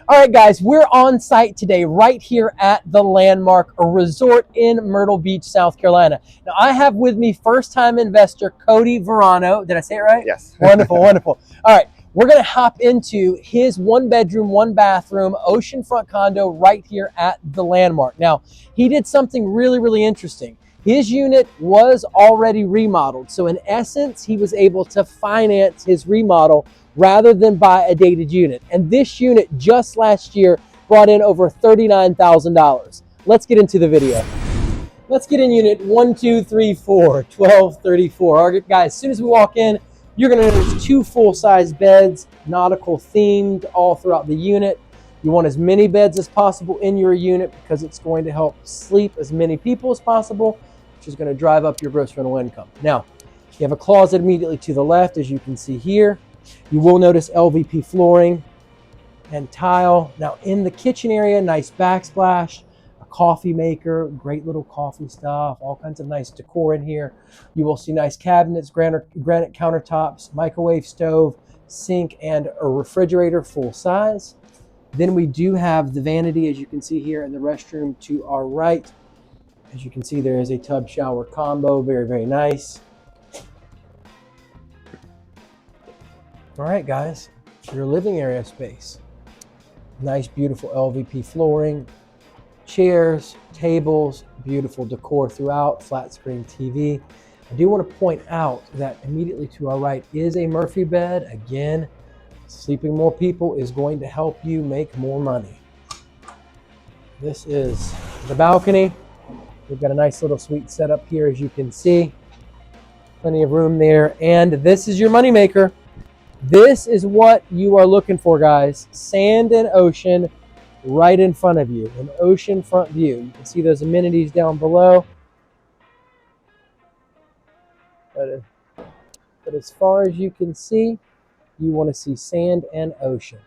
All right, guys, we're on site today right here at the Landmark, a resort in Myrtle Beach, South Carolina. Now, I have with me first-time investor Cody Varano. Did I say it right? Yes. Wonderful, wonderful. All right, we're going to hop into his one-bedroom, one-bathroom oceanfront condo right here at the Landmark. Now, he did something really, really interesting. His unit was already remodeled, so in essence, he was able to finance his remodel rather than buy a dated unit. And this unit just last year brought in over $39,000. Let's get into the video. Let's get in unit 1234, 1234. All right, guys, as soon as we walk in, you're gonna notice two full-size beds, nautical themed all throughout the unit. You want as many beds as possible in your unit because it's going to help sleep as many people as possible, which is gonna drive up your gross rental income. Now, you have a closet immediately to the left, as you can see here. You will notice LVP flooring and tile. Now in the kitchen area, nice backsplash, a coffee maker, great little coffee stuff, all kinds of nice decor in here. You will see nice cabinets, granite countertops, microwave stove, sink, and a refrigerator full size. Then we do have the vanity, as you can see here, and the restroom to our right. As you can see, there is a tub shower combo, very, very nice. All right, guys, your living area space. Nice, beautiful LVP flooring, chairs, tables, beautiful decor throughout, flat screen TV. I do want to point out that immediately to our right is a Murphy bed. Again, sleeping more people is going to help you make more money. This is the balcony. We've got a nice little suite set up here, as you can see. Plenty of room there. And this is your moneymaker. This is what you are looking for, guys. Sand and ocean right in front of you, an oceanfront view. You can see those amenities down below. But as far as you can see, you want to see sand and ocean.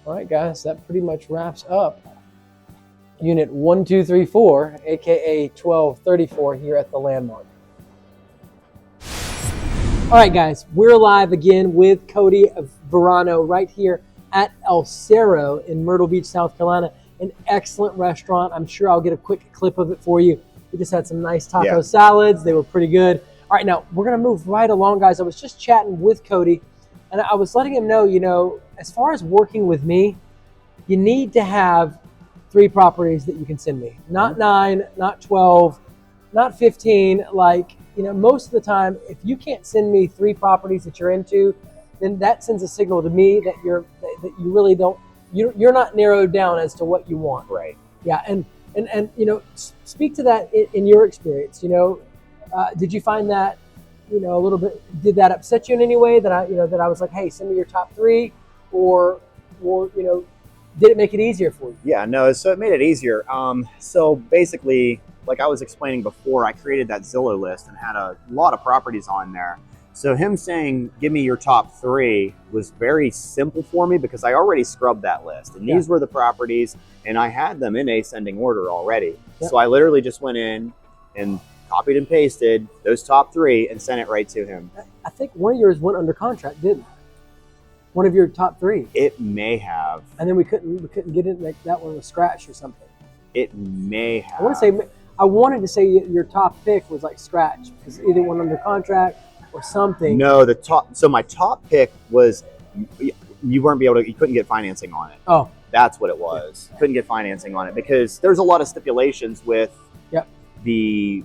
All right, guys, that pretty much wraps up Unit 1234, aka 1234, here at the Landmark. All right, guys, we're live again with Cody Varano right here at El Cerro in Myrtle Beach, South Carolina. An excellent restaurant. I'm sure I'll get a quick clip of it for you. We just had some nice taco salads. They were pretty good. All right, now we're gonna move right along, guys. I was just chatting with Cody, and I was letting him know, you know, as far as working with me, you need to have 3 properties that you can send me. Not 9, not 12, not 15. Like, you know, most of the time, if you can't send me 3 properties that you're into, then that sends a signal to me that you really don't, you're not narrowed down as to what you want. Right. Yeah, and you know, speak to that in your experience. You know, did you find that, you know, a little bit, did that upset you in any way that I was like, hey, send me your top 3, or you know, did it make it easier for you? Yeah, no, so it made it easier. So basically, like I was explaining before, I created that Zillow list and had a lot of properties on there. So him saying, give me your top 3 was very simple for me because I already scrubbed that list. And these were the properties, and I had them in ascending order already. Yep. So I literally just went in and copied and pasted those top 3 and sent it right to him. I think one of yours went under contract, didn't it? One of your top 3. It may have. And then we couldn't get it, like that one was scratched or something. It may have. I wanted to say your top pick was like scratched because either went under contract or something. No, so my top pick was, you couldn't get financing on it. Oh. That's what it was. Couldn't get financing on it because there's a lot of stipulations with the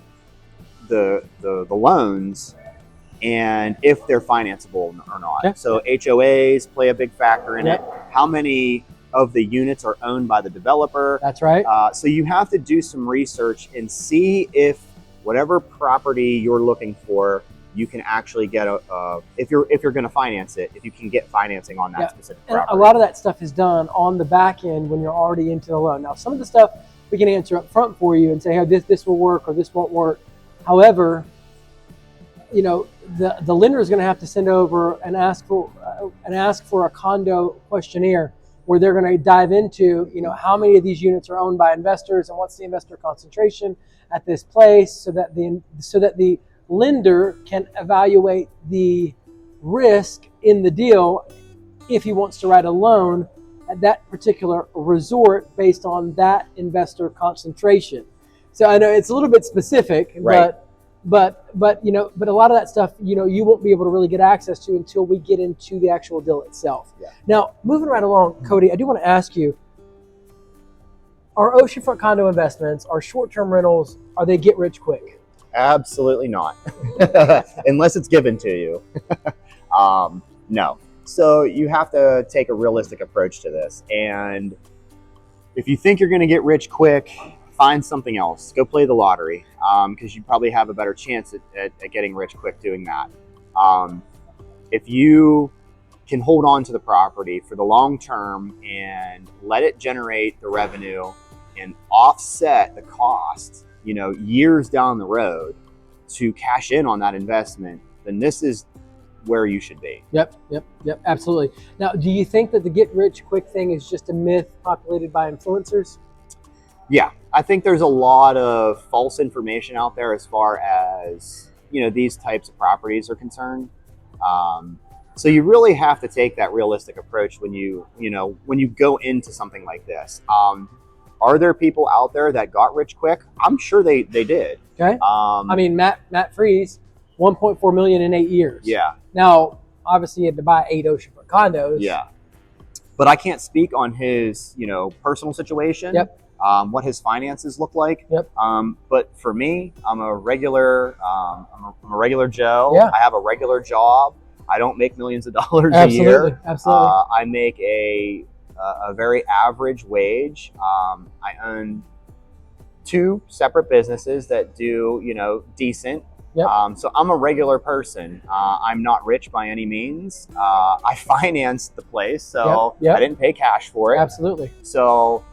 loans, and if they're financeable or not. So HOAs play a big factor in it. How many of the units are owned by the developer? That's right. So you have to do some research and see if whatever property you're looking for, you can actually get if you're going to finance it, if you can get financing on that specific property. And a lot of that stuff is done on the back end when you're already into the loan. Now, some of the stuff we can answer up front for you and say, hey, this will work or this won't work. However, you know, the lender is going to have to send over and ask for a condo questionnaire where they're going to dive into, you know, how many of these units are owned by investors and what's the investor concentration at this place, so that the lender can evaluate the risk in the deal if he wants to write a loan at that particular resort based on that investor concentration. So I know it's a little bit specific, Right. but a lot of that stuff, you won't be able to really get access to until we get into the actual deal itself. Yeah. Now, moving right along, Cody, I do want to ask you, our oceanfront condo investments, our short-term rentals, are they get rich quick? Absolutely not, unless it's given to you. No. So you have to take a realistic approach to this. And if you think you're going to get rich quick, find something else. Go play the lottery, because you probably have a better chance at getting rich quick doing that. If you can hold on to the property for the long term and let it generate the revenue and offset the cost, years down the road to cash in on that investment, then this is where you should be. Yep, absolutely. Now, do you think that the get rich quick thing is just a myth populated by influencers? Yeah, I think there's a lot of false information out there as far as, these types of properties are concerned. So you really have to take that realistic approach when you go into something like this. Are there people out there that got rich quick? I'm sure they did. Okay. I mean, Matt Freeze, 1.4 million in 8 years. Yeah. Now, obviously, he had to buy 8 oceanfront condos. Yeah. But I can't speak on his, personal situation. Yep. What his finances look like. Yep. But for me, I'm a regular Joe. Yeah. I have a regular job. I don't make millions of dollars Absolutely. a year. Absolutely. I make a very average wage. I own 2 separate businesses that do, decent. Yep. So I'm a regular person. I'm not rich by any means. I financed the place, so Yep. I didn't pay cash for it. Absolutely. So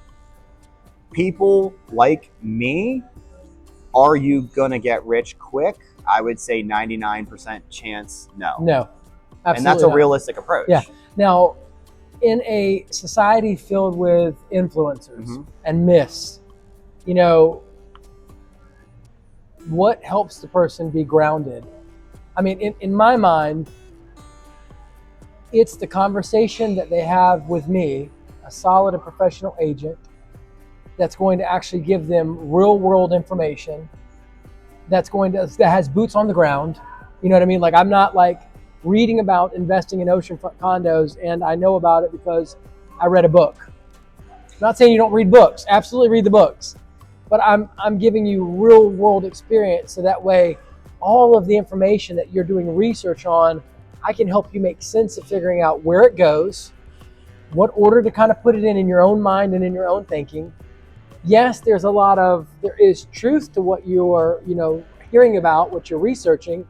people like me, are you going to get rich quick? I would say 99% chance no. No. Absolutely. And that's a not. realistic approach. Yeah. Now, in a society filled with influencers and myths, what helps the person be grounded? I mean, in my mind, it's the conversation that they have with me, a solid and professional agent, that's going to actually give them real world information, that has boots on the ground. You know what I mean? Like, I'm not like reading about investing in oceanfront condos and I know about it because I read a book. I'm not saying you don't read books. Absolutely read the books. But I'm giving you real world experience, so that way all of the information that you're doing research on, I can help you make sense of figuring out where it goes, what order to kind of put it in your own mind and in your own thinking. Yes, there is truth to what you're, hearing about, what you're researching.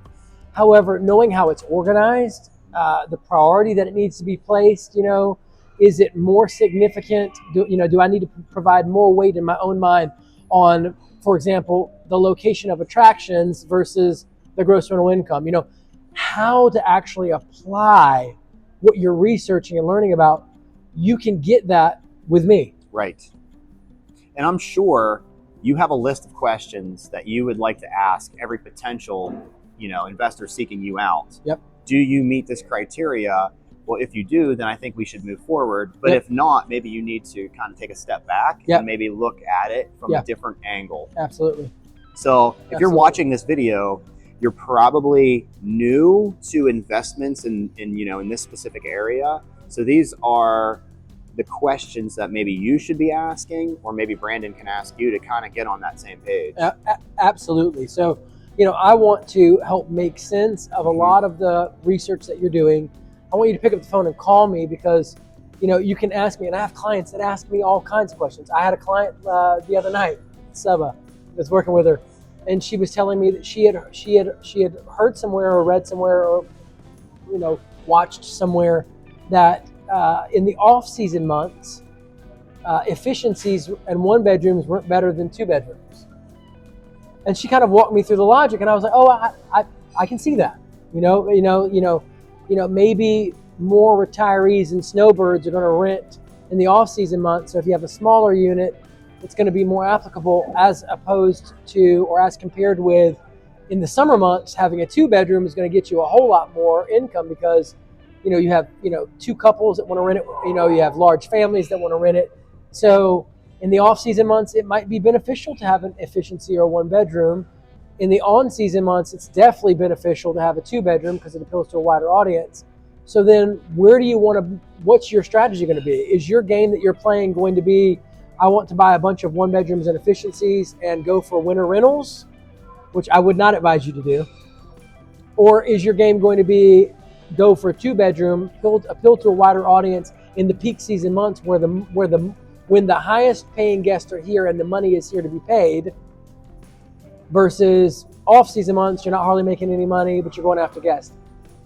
However, knowing how it's organized, the priority that it needs to be placed, is it more significant? Do I need to provide more weight in my own mind on, for example, the location of attractions versus the gross rental income? How to actually apply what you're researching and learning about. You can get that with me. Right. And I'm sure you have a list of questions that you would like to ask every potential, investor seeking you out. Yep. Do you meet this criteria? Well, if you do, then I think we should move forward. But Yep. if not, maybe you need to kind of take a step back Yep. and maybe look at it from Yep. a different angle. Absolutely. So if you're Absolutely. watching this video, you're probably new to investments in this specific area. So these are the questions that maybe you should be asking, or maybe Brandon can ask you to kind of get on that same page. Absolutely. So, I want to help make sense of a lot of the research that you're doing. I want you to pick up the phone and call me because, you can ask me, and I have clients that ask me all kinds of questions. I had a client the other night, Seba, I was working with her, and she was telling me that she had heard somewhere or read somewhere or, watched somewhere that in the off-season months, efficiencies in 1 bedrooms weren't better than 2 bedrooms. And she kind of walked me through the logic, and I was like, "Oh, I can see that." Maybe more retirees and snowbirds are going to rent in the off-season months. So if you have a smaller unit, it's going to be more applicable as opposed to, or as compared with, In the summer months, having a 2-bedroom is going to get you a whole lot more income because, you have, 2 couples that want to rent it. You have large families that want to rent it. So in the off-season months, it might be beneficial to have an efficiency or 1-bedroom. In the on-season months, it's definitely beneficial to have a 2-bedroom because it appeals to a wider audience. So then where do you want to, what's your strategy going to be? Is your game that you're playing going to be, I want to buy a bunch of 1-bedrooms and efficiencies and go for winter rentals, which I would not advise you to do? Or is your game going to be go for a 2-bedroom, appeal to a wider audience in the peak season months when the highest paying guests are here and the money is here to be paid, versus off-season months, you're not hardly making any money, but you're going after guests?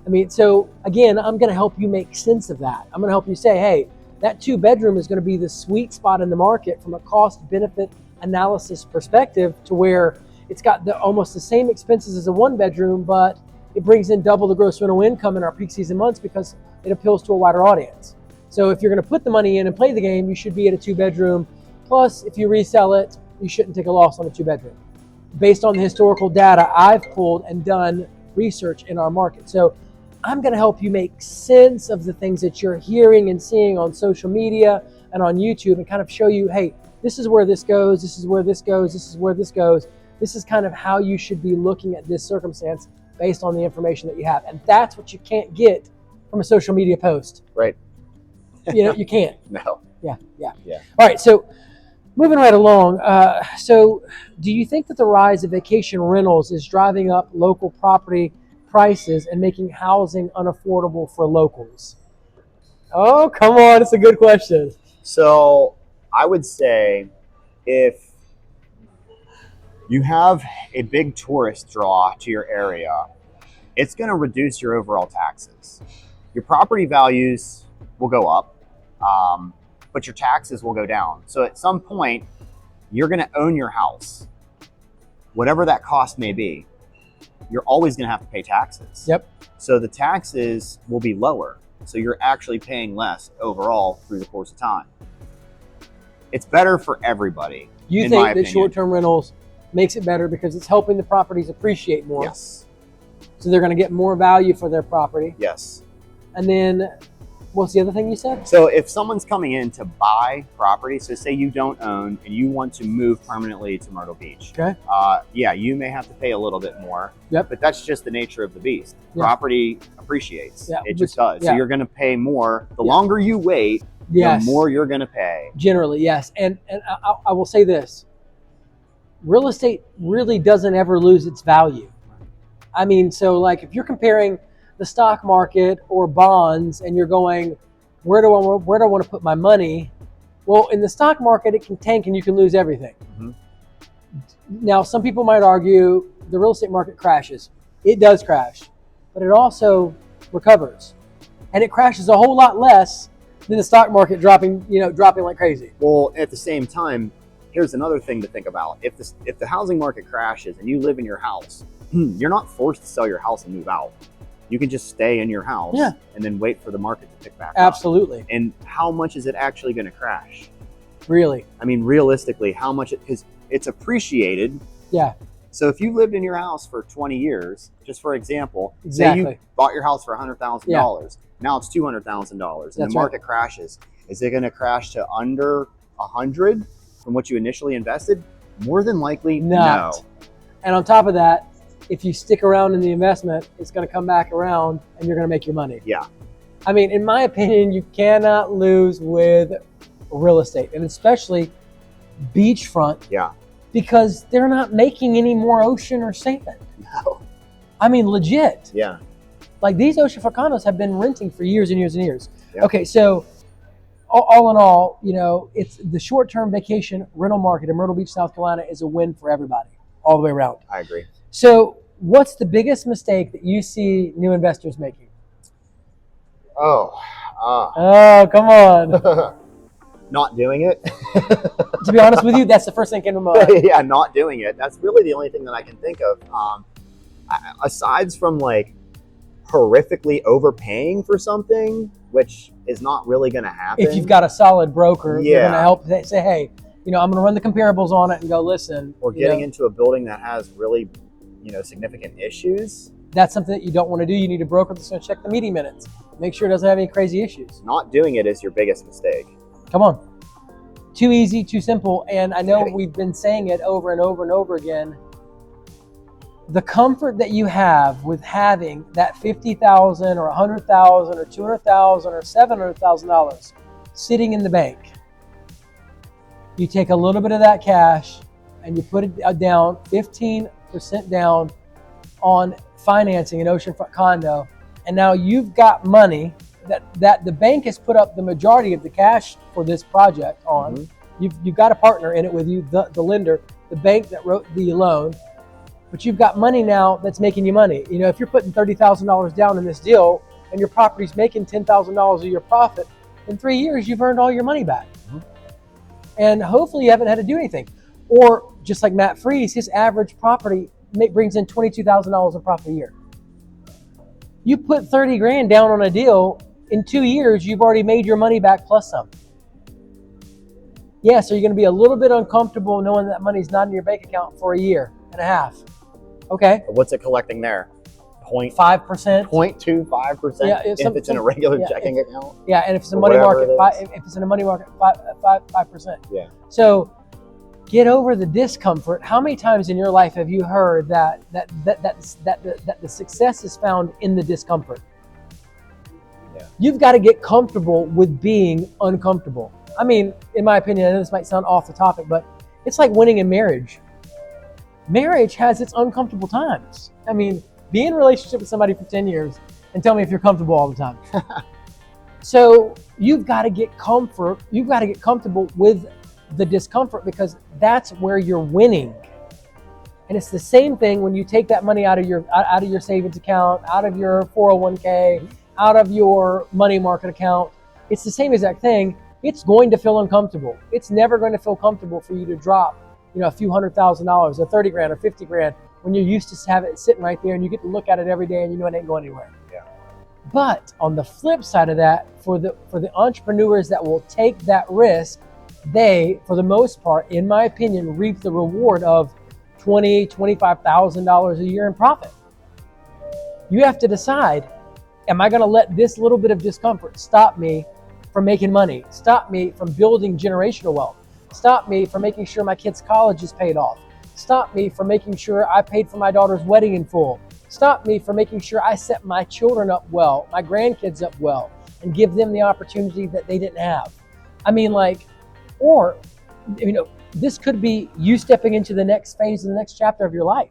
I mean, so again, I'm going to help you make sense of that. I'm going to help you say, hey, that 2-bedroom is going to be the sweet spot in the market from a cost-benefit analysis perspective, to where it's got almost the same expenses as a 1-bedroom, but it brings in double the gross rental income in our peak season months because it appeals to a wider audience. So if you're going to put the money in and play the game, you should be at a 2-bedroom. Plus, if you resell it, you shouldn't take a loss on a 2-bedroom, based on the historical data I've pulled and done research in our market. So I'm going to help you make sense of the things that you're hearing and seeing on social media and on YouTube, and kind of show you, hey, this is where this goes, this is where this goes, this is where this goes. This is kind of how you should be looking at this circumstance based on the information that you have. And that's what you can't get from a social media post. Right. You can't. No. Yeah. Yeah. All right, so moving right along. So do you think that the rise of vacation rentals is driving up local property prices and making housing unaffordable for locals? Oh, come on. It's a good question. So I would say, if you have a big tourist draw to your area, it's going to reduce your overall taxes. Your property values will go up, but your taxes will go down. So at some point, you're going to own your house, whatever that cost may be. You're always going to have to pay taxes. Yep. So the taxes will be lower. So you're actually paying less overall through the course of time. It's better for everybody. You think that short-term rentals makes it better because it's helping the properties appreciate more? Yes. So they're going to get more value for their property. Yes. And then, what's the other thing you said? So if someone's coming in to buy property, so say you don't own and you want to move permanently to Myrtle Beach. Okay. Yeah, you may have to pay a little bit more. Yep. But that's just the nature of the beast. Yeah. Property appreciates. Yeah. It just does. Yeah. So you're going to pay more. The Yeah. longer you wait, Yes. the more you're going to pay. Generally, yes. And I will say this. Real estate really doesn't ever lose its value. I mean, so like if you're comparing the stock market or bonds and you're going, where do I want to put my money? Well, in the stock market, it can tank and you can lose everything. Mm-hmm. Now, some people might argue the real estate market crashes. It does crash, but it also recovers. And it crashes a whole lot less than the stock market dropping like crazy. Well, at the same time, here's another thing to think about. If the housing market crashes and you live in your house, you're not forced to sell your house and move out. You can just stay in your house and then wait for the market to pick back up. Absolutely. And how much is it actually going to crash? Really? I mean, realistically, how much? Because it's appreciated. Yeah. So if you lived in your house for 20 years, just for example, exactly. say you bought your house for $100,000, now it's $200,000, and the market crashes. Is it going to crash to under 100 from what you initially invested? More than likely, no. And on top of that, if you stick around in the investment, it's going to come back around and you're going to make your money. Yeah. I mean, in my opinion, you cannot lose with real estate, and especially beachfront. Yeah. Because they're not making any more ocean or sand. No. I mean, legit. Yeah. Like these oceanfront condos have been renting for years and years and years. Yeah. Okay, so all in all, it's the short-term vacation rental market in Myrtle Beach, South Carolina is a win for everybody, all the way around. I agree. So what's the biggest mistake that you see new investors making? Oh, come on. Not doing it. To be honest with you, that's the first thing that came to mind. Yeah, not doing it. That's really the only thing that I can think of. Aside from like horrifically overpaying for something, which is not really going to happen. If you've got a solid broker, they're going to help say, hey, I'm going to run the comparables on it and go, listen. Or getting into a building that has really significant issues. That's something that you don't want to do. You need a broker that's going to check the meeting minutes, make sure it doesn't have any crazy issues. Not doing it is your biggest mistake. Come on. Too easy, too simple. And I know we've been saying it over and over and over again. The comfort that you have with having that $50,000 or $100,000 or $200,000 or $700,000 sitting in the bank. You take a little bit of that cash and you put it down, 15% down on financing an oceanfront condo, and now you've got money that the bank has put up the majority of the cash for this project on. Mm-hmm. You've got a partner in it with you, the lender, the bank that wrote the loan, but you've got money now that's making you money. If you're putting $30,000 down in this deal and your property's making $10,000 a year profit, in 3 years you've earned all your money back. Mm-hmm. And hopefully you haven't had to do anything. Or just like Matt Freeze, his average property brings in $22,000 in profit a year. You put 30 grand down on a deal, in 2 years, you've already made your money back plus some. Yeah, so you're going to be a little bit uncomfortable knowing that money's not in your bank account for a year and a half. Okay. What's it collecting there? 0.5%. 0.25%. Yeah, if it's in a regular checking account. Yeah, and if it's a money market, if it's in a money market, 5%. Yeah. So get over the discomfort. How many times in your life have you heard that the success is found in the discomfort? Yeah. You've got to get comfortable with being uncomfortable. I mean, in my opinion, I know this might sound off the topic, but it's like winning in marriage. Marriage has its uncomfortable times. I mean, be in a relationship with somebody for 10 years and tell me if you're comfortable all the time. So you've got to get comfort. You've got to get comfortable with the discomfort, because that's where you're winning. And it's the same thing when you take that money out of your savings account, out of your 401k, out of your money market account. It's the same exact thing. It's going to feel uncomfortable. It's never going to feel comfortable for you to drop, a few $100,000 or 30 grand or 50 grand when you're used to have it sitting right there and you get to look at it every day and it ain't going anywhere. Yeah. But on the flip side of that, for the entrepreneurs that will take that risk, they, for the most part, in my opinion, reap the reward of $20,000, $25,000 a year in profit. You have to decide, am I going to let this little bit of discomfort stop me from making money, stop me from building generational wealth, stop me from making sure my kids' college is paid off, stop me from making sure I paid for my daughter's wedding in full, stop me from making sure I set my children up well, my grandkids up well, and give them the opportunity that they didn't have. I mean, or, this could be you stepping into the next phase, the next chapter of your life.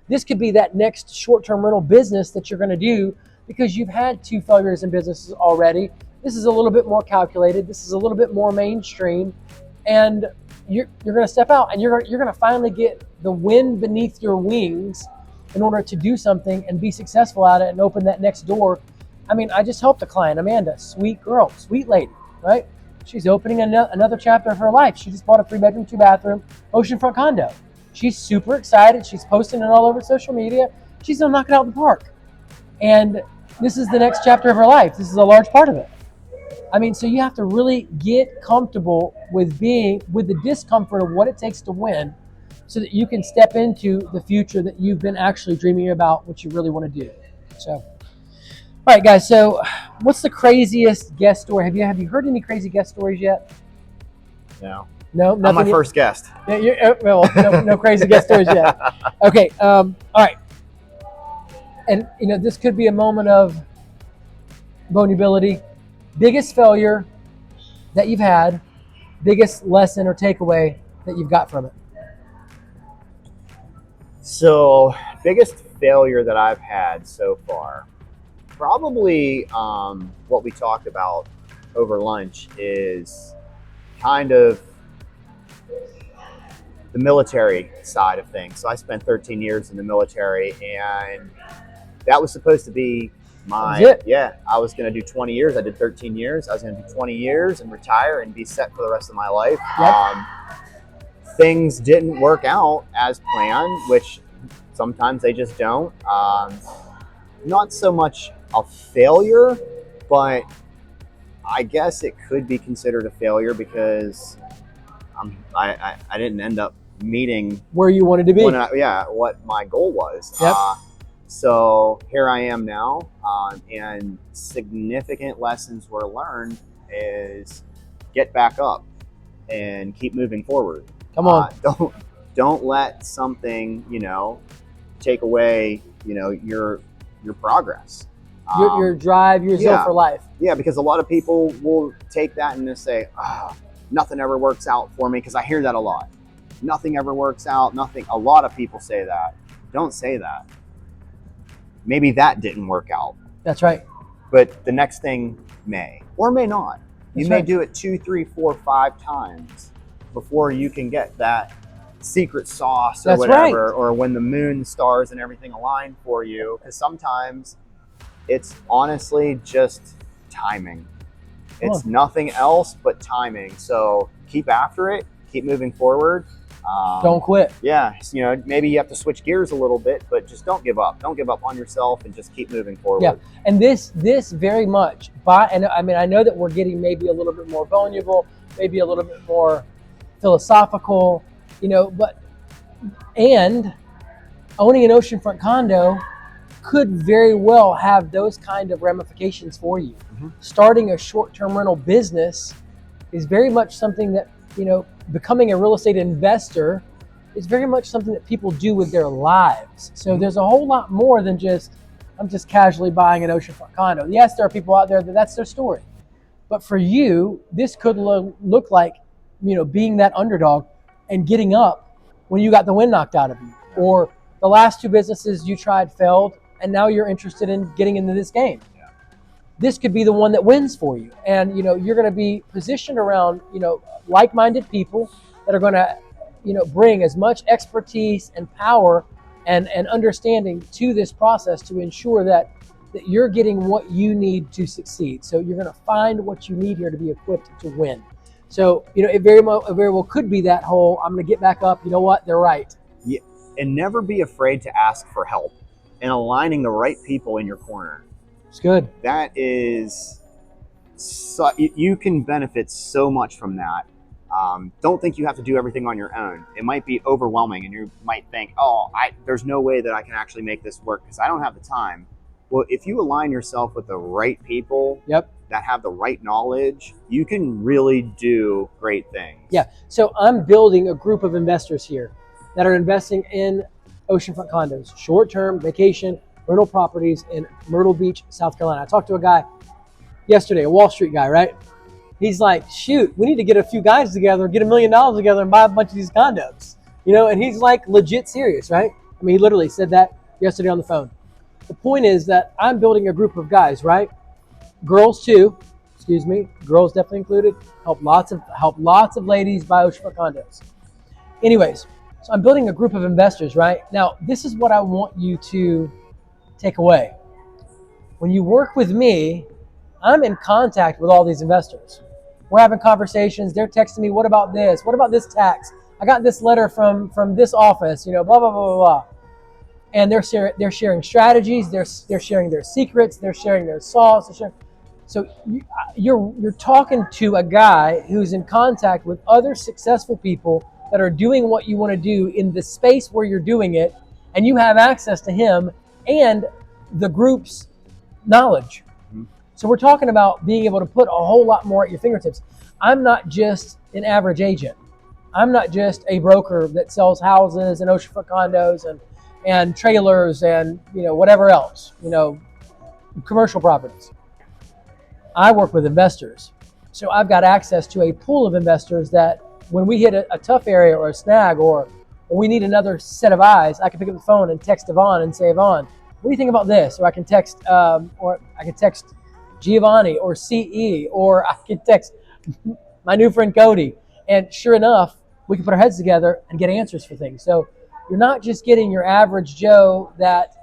This could be that next short-term rental business that you're going to do because you've had 2 failures in businesses already. This is a little bit more calculated. This is a little bit more mainstream, and you're going to step out and you're going to finally get the wind beneath your wings in order to do something and be successful at it and open that next door. I mean, I just helped a client, Amanda, sweet girl, sweet lady, right? She's opening another chapter of her life. She just bought a 3-bedroom, 2-bathroom oceanfront condo. She's super excited. She's posting it all over social media. She's gonna knock it out of the park. And this is the next chapter of her life. This is a large part of it. I mean, so you have to really get comfortable with the discomfort of what it takes to win, so that you can step into the future that you've been actually dreaming about, what you really want to do. So, all right, guys. So, what's the craziest guest story? Have you heard any crazy guest stories yet? No. No, nothing. I'm my first guest. Yeah, no crazy guest stories yet. Okay. All right. And this could be a moment of vulnerability. Biggest failure that you've had, biggest lesson or takeaway that you've got from it. So, biggest failure that I've had so far, probably what we talked about over lunch is kind of the military side of things. So I spent 13 years in the military, and that was supposed to be I was going to do 20 years. I did 13 years. I was going to do 20 years and retire and be set for the rest of my life. Yep. Things didn't work out as planned, which sometimes they just don't. Not so much a failure, but I guess it could be considered a failure because I didn't end up meeting where you wanted to be. What my goal was. Yep. So here I am now, and significant lessons were learned is get back up and keep moving forward. Come on. Don't let something, take away, your progress. Your drive, your zeal for life. Yeah, because a lot of people will take that and just say, nothing ever works out for me, because I hear that a lot. Nothing ever works out, nothing. A lot of people say that. Don't say that. Maybe that didn't work out. That's right. But the next thing may or may not. You That's may right. do it 2, 3, 4, 5 times before you can get that secret sauce or That's whatever, right. or when the moon, stars, and everything align for you. Because sometimes it's honestly just timing. It's nothing else but timing. So keep after it, keep moving forward. Don't quit. Yeah, maybe you have to switch gears a little bit, but just don't give up. Don't give up on yourself, and just keep moving forward. Yeah, and this very much, and I mean, I know that we're getting maybe a little bit more vulnerable, maybe a little bit more philosophical, and owning an oceanfront condo could very well have those kind of ramifications for you. Mm-hmm. Starting a short-term rental business is very much something that, becoming a real estate investor is very much something that people do with their lives. So there's a whole lot more than I'm just casually buying an oceanfront condo. Yes, there are people out there that's their story. But for you, this could look like, being that underdog and getting up when you got the wind knocked out of you. Or the last 2 businesses you tried failed, and now you're interested in getting into this game. Yeah. This could be the one that wins for you. And, you're going to be positioned around, like-minded people that are going to, bring as much expertise and power and understanding to this process to ensure that you're getting what you need to succeed. So you're going to find what you need here to be equipped to win. So, it very well could be that whole, I'm going to get back up. You know what? They're right. Yeah. And never be afraid to ask for help and aligning the right people in your corner. It's good. That is, you can benefit so much from that. Don't think you have to do everything on your own. It might be overwhelming, and you might think, there's no way that I can actually make this work because I don't have the time. Well, if you align yourself with the right people that have the right knowledge, you can really do great things. Yeah. So I'm building a group of investors here that are investing in oceanfront condos, short-term vacation rental properties in Myrtle Beach, South Carolina. I talked to a guy yesterday, a Wall Street guy, right? He's like, shoot, we need to get a few guys together, get $1 million together and buy a bunch of these condos. And he's like legit serious, right? I mean, he literally said that yesterday on the phone. The point is that I'm building a group of guys, right? Girls too, girls definitely included. Help lots of ladies buy oceanfront condos. Anyways, so I'm building a group of investors, right? Now, this is what I want you to take away. When you work with me, I'm in contact with all these investors. We're having conversations. They're texting me, what about this? What about this tax? I got this letter from this office, blah, blah, blah, blah, blah. And they're sharing strategies. They're sharing their secrets. They're sharing their sauce. So you're talking to a guy who's in contact with other successful people that are doing what you want to do in the space where you're doing it, and you have access to him and the group's knowledge. Mm-hmm. So we're talking about being able to put a whole lot more at your fingertips. I'm not just an average agent. I'm not just a broker that sells houses and oceanfront condos and trailers and whatever else, commercial properties. I work with investors. So I've got access to a pool of investors that when we hit a tough area or a snag or we need another set of eyes, I can pick up the phone and text Yvonne and say, Yvonne, what do you think about this? Or I can text Giovanni or CE, or I can text my new friend Cody. And sure enough, we can put our heads together and get answers for things. So you're not just getting your average Joe that,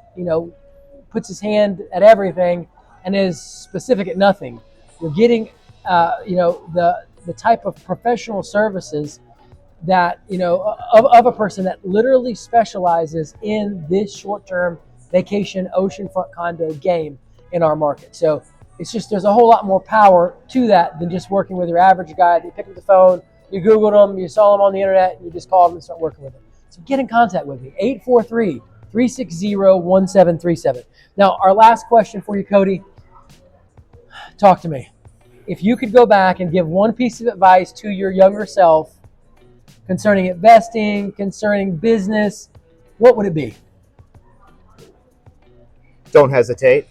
puts his hand at everything and is specific at nothing. You're getting, the type of professional services that, of a person that literally specializes in this short-term vacation oceanfront condo game in our market. So it's just, there's a whole lot more power to that than just working with your average guy that you pick up the phone, You Googled them, you saw them on the internet, and you just called them and start working with them. So get in contact with me, 843-360-1737. Now, our last question for you, Cody. Talk to me. If you could go back and give one piece of advice to your younger self concerning investing, concerning business, what would it be? Don't hesitate.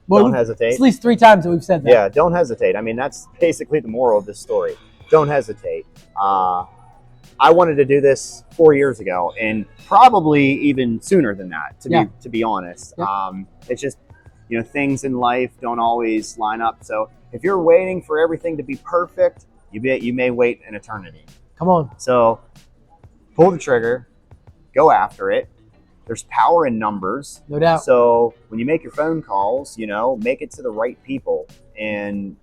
Well, Don't hesitate. It's at least 3 times that we've said that. Yeah, don't hesitate. I mean, that's basically the moral of this story. Don't hesitate. I wanted to do this 4 years ago, and probably even sooner than that, to be honest. Yep. It's just, things in life don't always line up. So if you're waiting for everything to be perfect, you may wait an eternity. Come on. So pull the trigger, go after it. There's power in numbers. No doubt. So when you make your phone calls, make it to the right people. And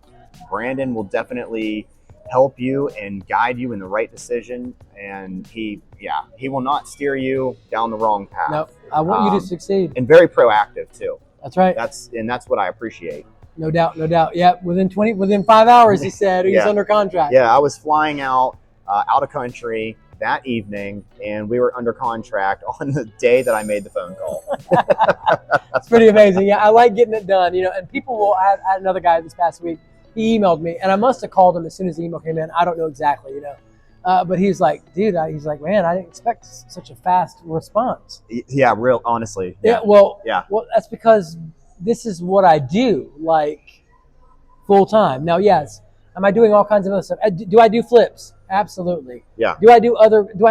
Brandon will definitely help you and guide you in the right decision. And he will not steer you down the wrong path. No, I want you to succeed. And very proactive too. That's right. That's what I appreciate. No doubt, no doubt. Yeah, within 5 hours, he said he's under contract. Yeah, I was flying out of country that evening, and we were under contract on the day that I made the phone call. That's pretty amazing. Yeah, I like getting it done. And people will. I had another guy this past week. He emailed me, and I must have called him as soon as the email came in. I don't know exactly, but he's like, dude, he's like, man, I didn't expect such a fast response. Yeah, real honestly. Yeah. Well, that's because this is what I do, like, full time. Now, yes, am I doing all kinds of other stuff? Do I do flips? Absolutely. Yeah. Do I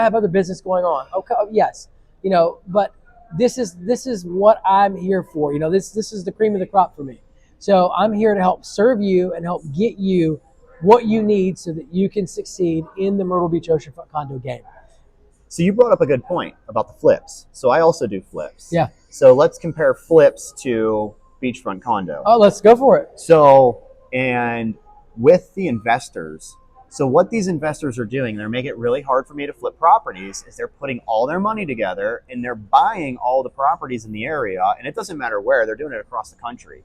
have other business going on? Okay. Yes. But this is what I'm here for. This is the cream of the crop for me. So I'm here to help serve you and help get you what you need so that you can succeed in the Myrtle Beach oceanfront condo game. So you brought up a good point about the flips. So I also do flips. Yeah. So let's compare flips to beachfront condo. Oh, let's go for it. So, and with the investors, so what these investors are doing, they're making it really hard for me to flip properties, is they're putting all their money together and they're buying all the properties in the area. And it doesn't matter where, they're doing it across the country.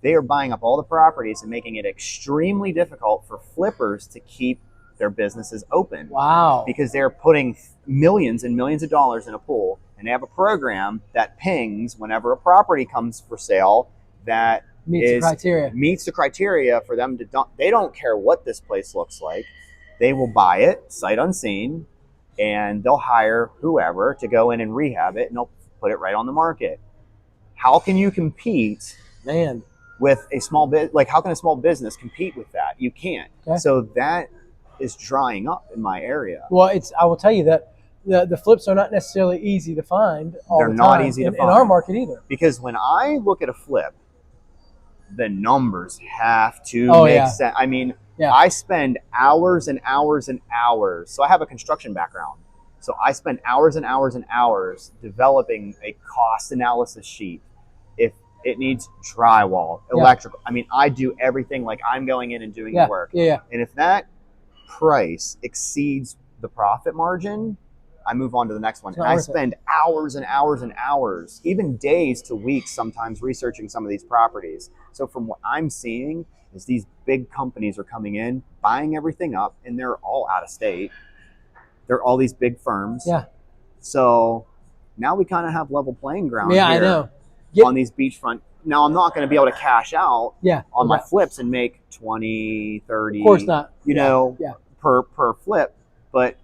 They are buying up all the properties and making it extremely difficult for flippers to keep their businesses open. Wow. Because they're putting millions and millions of dollars in a pool, and they have a program that pings whenever a property comes for sale that meets the criteria for them to dump. They don't care what this place looks like. They will buy it sight unseen, and they'll hire whoever to go in and rehab it, and they'll put it right on the market. How can you compete, with a small bit? Like, how can a small business compete with that? You can't. Okay. So that is drying up in my area. Well, I will tell you that the flips are not necessarily easy to find all the time. They're not easy to find in our market either. Because when I look at a flip, the numbers have to make sense. I mean, I spend hours and hours and hours. So I have a construction background. So I spend hours and hours and hours developing a cost analysis sheet. If it needs drywall, electrical. I mean, I do everything, like I'm going in and doing the work. Yeah. And if that price exceeds the profit margin, I move on to the next one. And I spend hours and hours and hours, even days to weeks sometimes, researching some of these properties. So from what I'm seeing is these big companies are coming in, buying everything up, and they're all out of state. They're all these big firms. Yeah. So now we kind of have level playing ground here I know. On these beachfront. Now I'm not going to be able to cash out on my flips and make 20, 30, of course not. Per flip, but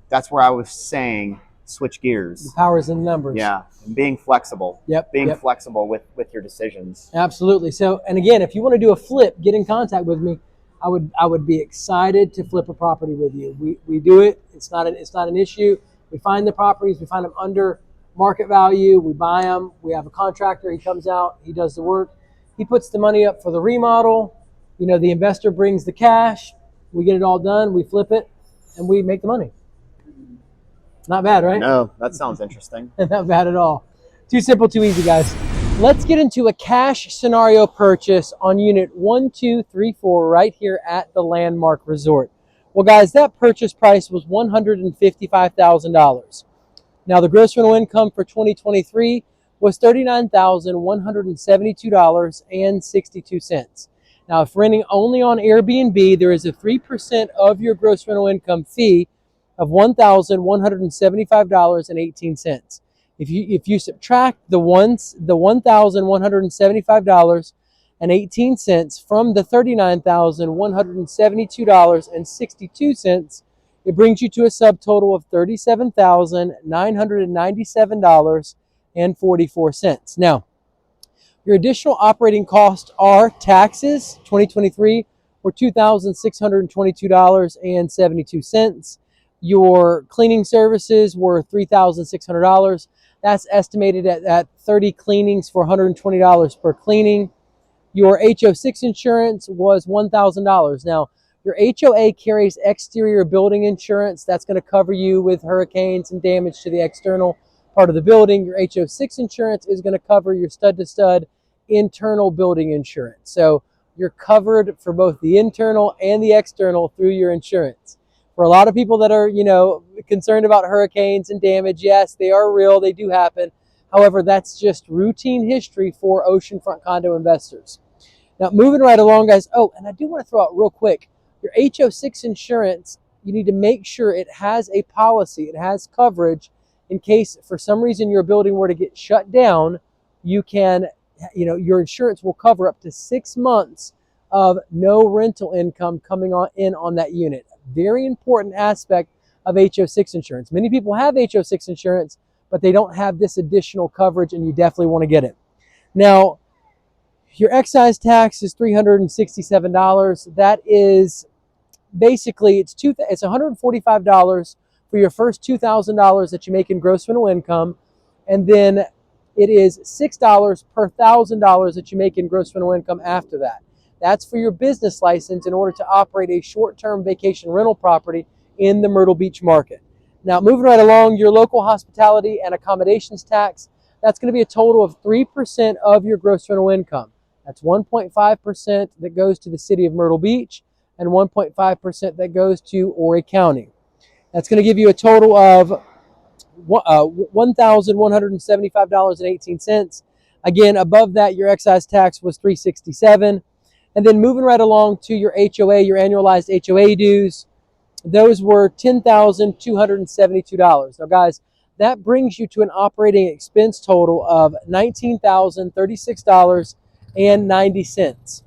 that's where I was saying switch gears. The power is in the numbers. Yeah, and being flexible. Being flexible with your decisions. Absolutely. So, and again, if you want to do a flip, get in contact with me. I would be excited to flip a property with you. We do it. It's not an issue. We find the properties. We find them under market value. We buy them. We have a contractor. He comes out. He does the work. He puts the money up for the remodel. The investor brings the cash. We get it all done. We flip it, and we make the money. Not bad, right? No, that sounds interesting. Not bad at all. Too simple, too easy, guys. Let's get into a cash scenario purchase on unit 1234 right here at the Landmark Resort. Well, guys, that purchase price was $155,000. Now, the gross rental income for 2023 was $39,172.62. Now, if renting only on Airbnb, there is a 3% of your gross rental income fee of $1,175.18. If you subtract the $1,175.18 from the $39,172.62, it brings you to a subtotal of $37,997.44. Now, your additional operating costs are taxes. 2023 were $2,622.72. Your cleaning services were $3,600. That's estimated at 30 cleanings for $120 per cleaning. Your HO6 insurance was $1,000. Now, your HOA carries exterior building insurance. That's going to cover you with hurricanes and damage to the external part of the building. Your HO6 insurance is going to cover your stud-to-stud internal building insurance. So you're covered for both the internal and the external through your insurance. For a lot of people that are, concerned about hurricanes and damage, yes, they are real. They do happen. However, that's just routine history for oceanfront condo investors. Now, moving right along, guys. Oh, and I do want to throw out real quick, your HO6 insurance, you need to make sure it has a policy. It has coverage in case for some reason your building were to get shut down. You can, your insurance will cover up to 6 months of no rental income coming on that unit. Very important aspect of HO6 insurance. Many people have HO6 insurance, but they don't have this additional coverage, and you definitely want to get it. Now, your excise tax is $367. That is basically, it's $145 for your first $2,000 that you make in gross rental income, and then it is $6 per $1,000 that you make in gross rental income after that. That's for your business license in order to operate a short-term vacation rental property in the Myrtle Beach market. Now, moving right along, your local hospitality and accommodations tax, that's going to be a total of 3% of your gross rental income. That's 1.5% that goes to the city of Myrtle Beach and 1.5% that goes to Horry County. That's going to give you a total of $1,175.18. Again, above that, your excise tax was $367. And then moving right along to your HOA, your annualized HOA dues, those were $10,272. Now, guys, that brings you to an operating expense total of $19,036.90.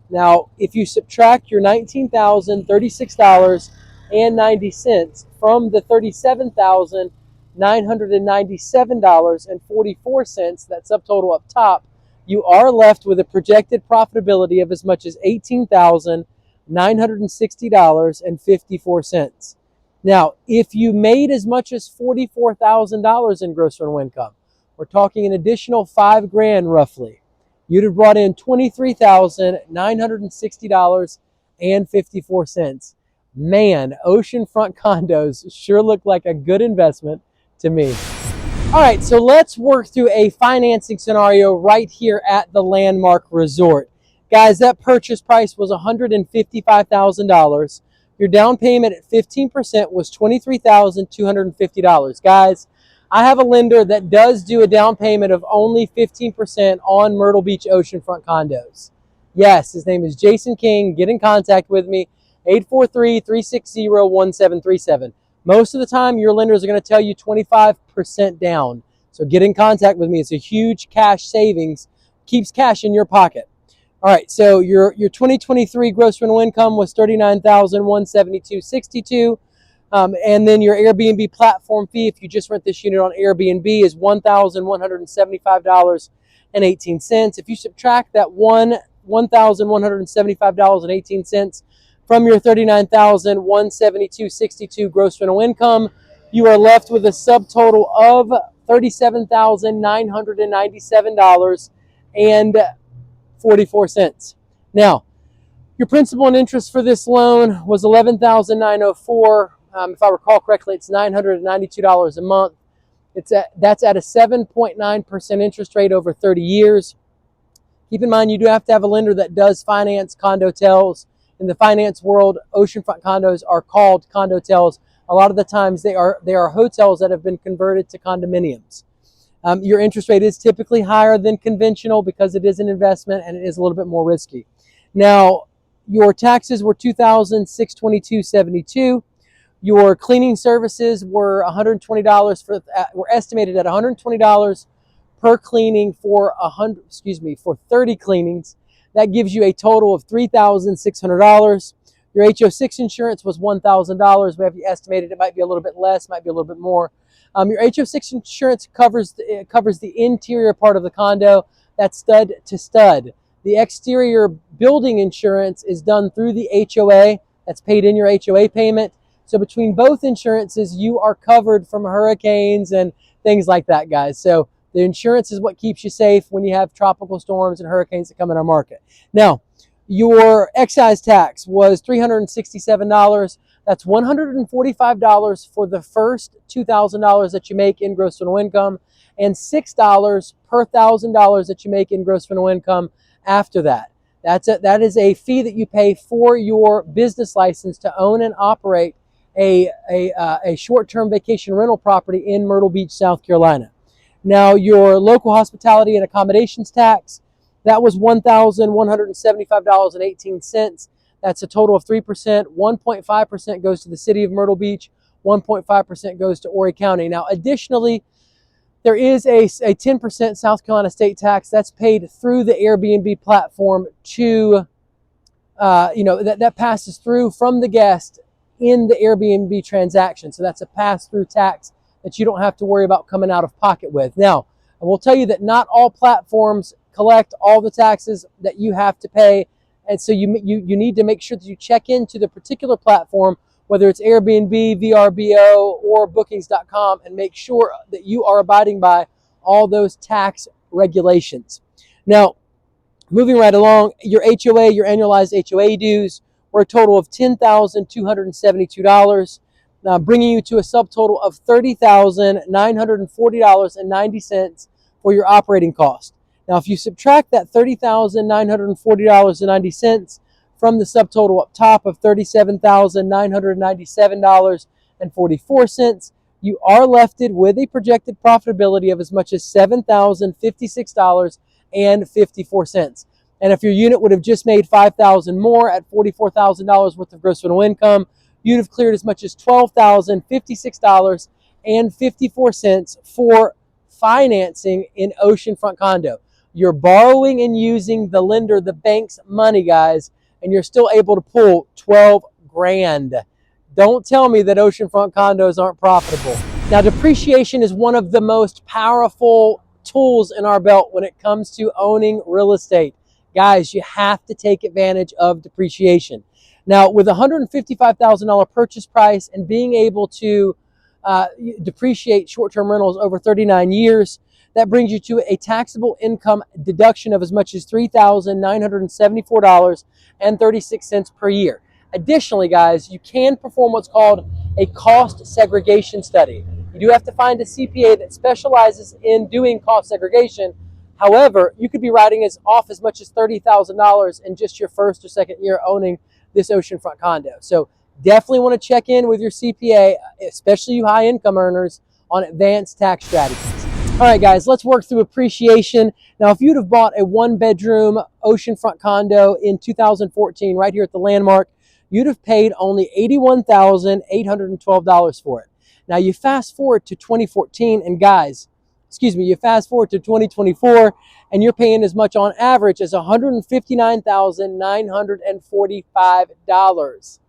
Now, if you subtract your $19,036.90 from the $37,997.44, that subtotal up top, you are left with a projected profitability of as much as $18,960.54. Now, if you made as much as $44,000 in gross rental income, we're talking an additional $5,000 roughly, you'd have brought in $23,960.54. Man, oceanfront condos sure look like a good investment to me. All right, so let's work through a financing scenario right here at the Landmark Resort. Guys, that purchase price was $155,000. Your down payment at 15% was $23,250. Guys, I have a lender that does do a down payment of only 15% on Myrtle Beach oceanfront condos. Yes, his name is Jason King. Get in contact with me, 843-360-1737. Most of the time, your lenders are going to tell you 25% down. So get in contact with me. It's a huge cash savings. Keeps cash in your pocket. All right, so your 2023 gross rental income was $39,172.62. And then your Airbnb platform fee, if you just rent this unit on Airbnb, is $1,175.18. If you subtract that $1,175.18 from your $39,172.62 gross rental income, you are left with a subtotal of $37,997.44. Now, your principal and interest for this loan was $11,904. If I recall correctly, it's $992 a month. That's at a 7.9% interest rate over 30 years. Keep in mind, you do have to have a lender that does finance condotels. In the finance world, oceanfront condos are called condotels. A lot of the times they are hotels that have been converted to condominiums. Your interest rate is typically higher than conventional because it is an investment and it is a little bit more risky. Now, your taxes were $2,622.72. Your cleaning services were $120 were estimated at $120 per cleaning for 30 cleanings. That gives you a total of $3,600. Your HO6 insurance was $1,000. We have estimated it might be a little bit less, might be a little bit more. Your HO6 insurance covers the interior part of the condo. That's stud to stud. The exterior building insurance is done through the HOA. That's paid in your HOA payment. So between both insurances, you are covered from hurricanes and things like that, guys. So the insurance is what keeps you safe when you have tropical storms and hurricanes that come in our market. Now, your excise tax was $367. That's $145 for the first $2,000 that you make in gross rental income, and $6 per $1,000 that you make in gross rental income after that. That is a fee that you pay for your business license to own and operate a short-term vacation rental property in Myrtle Beach, South Carolina. Now, your local hospitality and accommodations tax, that was $1,175.18. That's a total of 3%. 1.5% goes to the city of Myrtle Beach. 1.5% goes to Horry County. Now, additionally, there is a 10% South Carolina state tax that's paid through the Airbnb platform to, that passes through from the guest in the Airbnb transaction. So that's a pass-through tax that you don't have to worry about coming out of pocket with. Now, I will tell you that not all platforms collect all the taxes that you have to pay. And so you need to make sure that you check into the particular platform, whether it's Airbnb, VRBO, or bookings.com, and make sure that you are abiding by all those tax regulations. Now, moving right along, your HOA, your annualized HOA dues were a total of $10,272, bringing you to a subtotal of $30,940.90 for your operating cost. Now, if you subtract that $30,940.90 from the subtotal up top of $37,997.44, you are left with a projected profitability of as much as $7,056.54. And if your unit would have just made $5,000 more at $44,000 worth of gross rental income, you'd have cleared as much as $12,056.54 for financing in oceanfront condo. You're borrowing and using the lender, the bank's money, guys, and you're still able to pull 12 grand. Don't tell me that oceanfront condos aren't profitable. Now, depreciation is one of the most powerful tools in our belt when it comes to owning real estate. Guys, you have to take advantage of depreciation. Now, with a $155,000 purchase price and being able to depreciate short-term rentals over 39 years, that brings you to a taxable income deduction of as much as $3,974.36 per year. Additionally, guys, you can perform what's called a cost segregation study. You do have to find a CPA that specializes in doing cost segregation. However, you could be writing off as much as $30,000 in just your first or second year owning this oceanfront condo. So definitely want to check in with your CPA, especially you high income earners, on advanced tax strategies. All right, guys, let's work through appreciation. Now, if you'd have bought a one-bedroom oceanfront condo in 2014 right here at the Landmark, you'd have paid only $81,812 for it. Now, you fast forward to 2014, and guys, you fast forward to 2024, and you're paying as much on average as $159,945.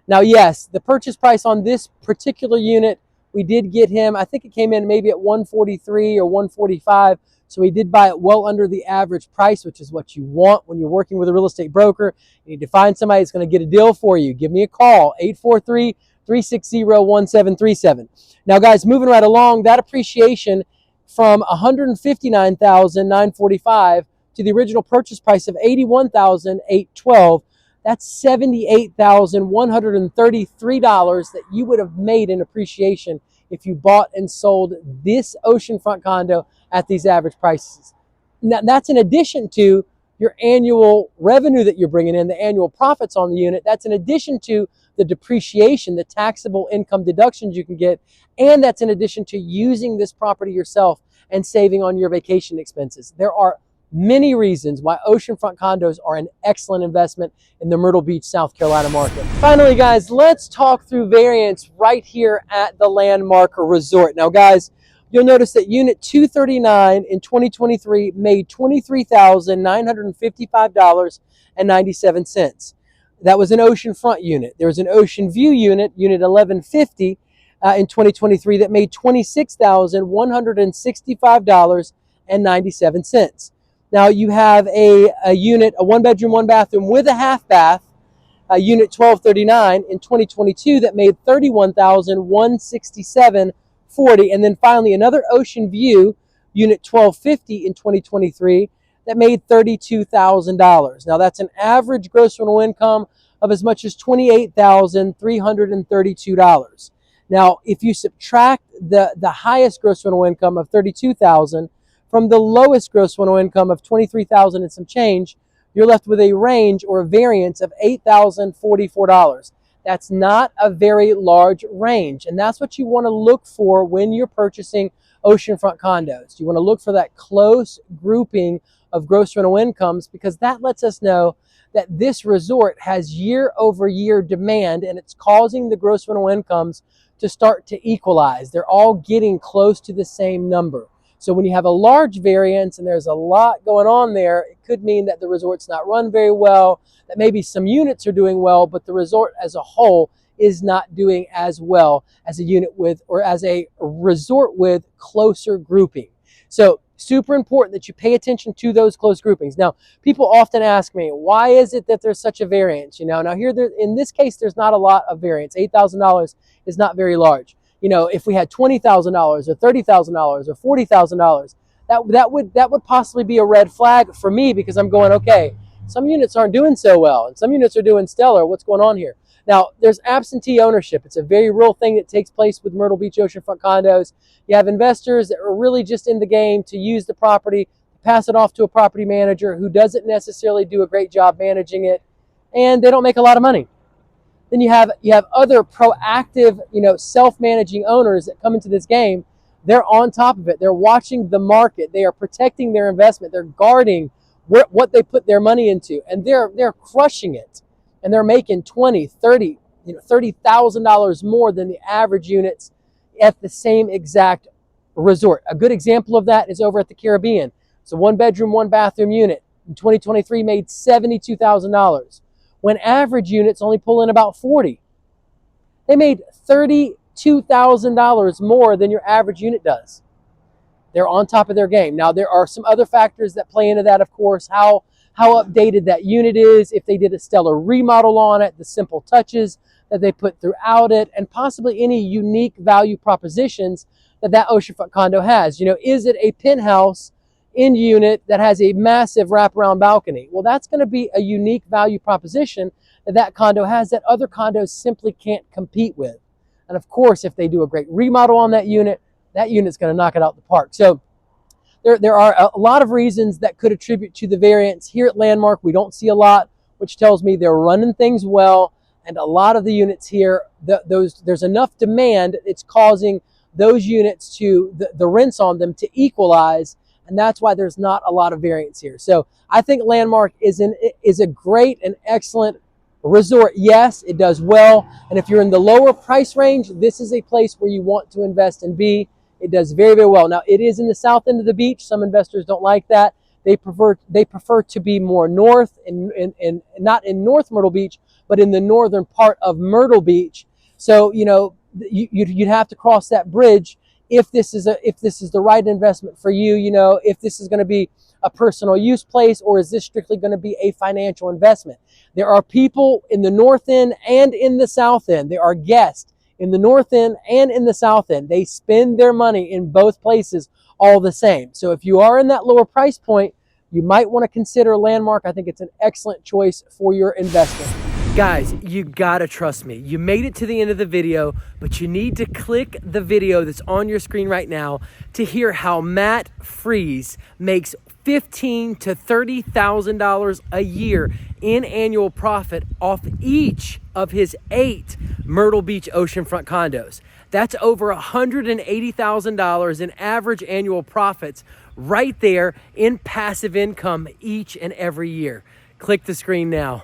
Now, yes, the purchase price on this particular unit, we did get him, I think it came in maybe at 143 or 145. So we did buy it well under the average price, which is what you want when you're working with a real estate broker. You need to find somebody that's going to get a deal for you. Give me a call, 843-360-1737. Now, guys, moving right along, that appreciation from $159,945 to the original purchase price of $81,812, that's $78,133 that you would have made in appreciation if you bought and sold this oceanfront condo at these average prices. Now, that's in addition to your annual revenue that you're bringing in, the annual profits on the unit. That's in addition to the depreciation, the taxable income deductions you can get, and that's in addition to using this property yourself and saving on your vacation expenses. There are many reasons why oceanfront condos are an excellent investment in the Myrtle Beach, South Carolina market. Finally, guys, let's talk through variants right here at the Landmark Resort. Now, guys, you'll notice that unit 239 in 2023 made $23,955.97. That was an oceanfront unit. There was an ocean view unit, unit 1150, in 2023 that made $26,165.97. Now you have a unit, a one bedroom, one bathroom with a half bath, unit 1239 in 2022 that made $31,167.40. And then finally another ocean view, unit 1250 in 2023 that made $32,000. Now that's an average gross rental income of as much as $28,332. Now, if you subtract the highest gross rental income of $32,000 from the lowest gross rental income of $23,000 and some change, you're left with a range or a variance of $8,044. That's not a very large range, and that's what you want to look for when you're purchasing oceanfront condos. You want to look for that close grouping of gross rental incomes, because that lets us know that this resort has year-over-year demand, and it's causing the gross rental incomes to start to equalize. They're all getting close to the same number. So when you have a large variance and there's a lot going on there, it could mean that the resort's not run very well, that maybe some units are doing well, but the resort as a whole is not doing as well as a unit with, or as a resort with, closer grouping. So super important that you pay attention to those close groupings. Now, people often ask me, why is it that there's such a variance? Now here, in this case, there's not a lot of variance. $8,000 is not very large. If we had $20,000 or $30,000 or $40,000, that would possibly be a red flag for me, because I'm going, okay, some units aren't doing so well and some units are doing stellar. What's going on here? Now, there's absentee ownership. It's a very real thing that takes place with Myrtle Beach oceanfront condos. You have investors that are really just in the game to use the property, pass it off to a property manager who doesn't necessarily do a great job managing it, and they don't make a lot of money. Then you have other proactive, self-managing owners that come into this game. They're on top of it. They're watching the market. They are protecting their investment. They're guarding what they put their money into, and they're crushing it. And they're making $30,000 more than the average units at the same exact resort. A good example of that is over at the Caribbean. It's a one bedroom, one bathroom unit. In 2023 made $72,000. When average units only pull in about 40. They made $32,000 more than your average unit does. They're on top of their game. Now, there are some other factors that play into that, of course, how updated that unit is, if they did a stellar remodel on it, the simple touches that they put throughout it, and possibly any unique value propositions that oceanfront condo has. Is it a penthouse in unit that has a massive wraparound balcony? Well, that's going to be a unique value proposition that condo has that other condos simply can't compete with. And of course, if they do a great remodel on that unit's going to knock it out the park. So there are a lot of reasons that could attribute to the variance. Here at Landmark, we don't see a lot, which tells me they're running things well. And a lot of the units here, there's enough demand, it's causing those units to, the rents on them to equalize. And that's why there's not a lot of variance here. So I think Landmark is a great and excellent resort. Yes, it does well. And if you're in the lower price range, this is a place where you want to invest and be. It does very, very well. Now, it is in the south end of the beach. Some investors don't like that. They prefer to be more north, and not in North Myrtle Beach, but in the northern part of Myrtle Beach. So, you'd have to cross that bridge if this is the right investment for you. If this is going to be a personal use place, or is this strictly going to be a financial investment? There are people in the north end and in the south end. There are guests in the north end and in the south end. They spend their money in both places all the same. So if you are in that lower price point, you might want to consider Landmark. I think it's an excellent choice for your investment. Guys, you gotta trust me. You made it to the end of the video, but you need to click the video that's on your screen right now to hear how Matt Freeze makes $15,000 to $30,000 a year in annual profit off each of his 8 Myrtle Beach oceanfront condos. That's over $180,000 in average annual profits right there in passive income each and every year. Click the screen now.